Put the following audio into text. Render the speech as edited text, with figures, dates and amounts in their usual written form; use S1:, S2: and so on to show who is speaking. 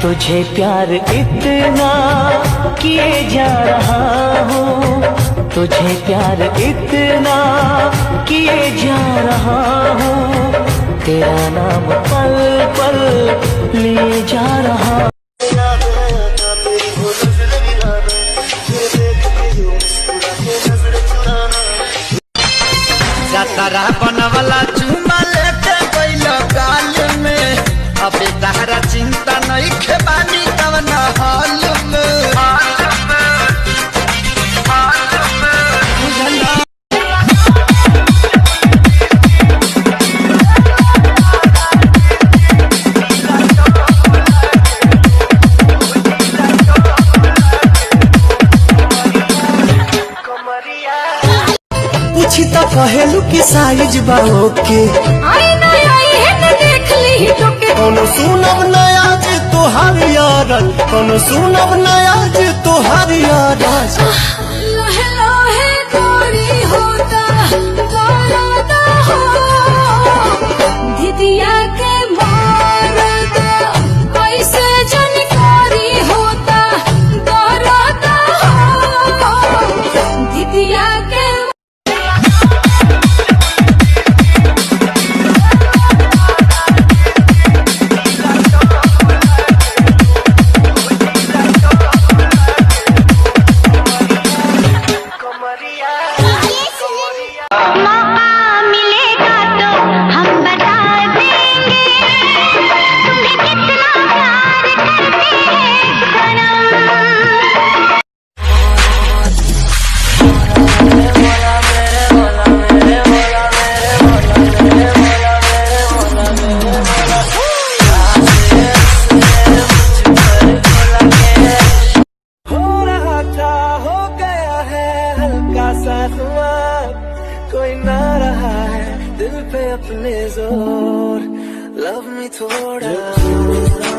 S1: तुझे प्यार इतना किए जा रहा हूँ, तुझे प्यार इतना किए जा रहा हूँ, तेरा नाम पल पल लिए जा रहा हूँ।
S2: तारा बनवला चुमा लेते गइलो गाल में, अबे तारा चिंता नहीं खेबानी कवन हाल में। पूछी तो कहेलू की साइज बा ओके,
S3: आई ना आई है न देख ली टोके।
S2: कोनो सुनब नया जे तोहार यार, कोनो सुनब नया जे तोहार यार।
S3: लहे लहे गोरी होता गोरादा हो, दीदिया के मारदा ऐसे जानकारी होता गोरादा हो, दीदिया के
S1: कोई ना रहा है दिल पे अपने जोर, लव मी थोड़ा।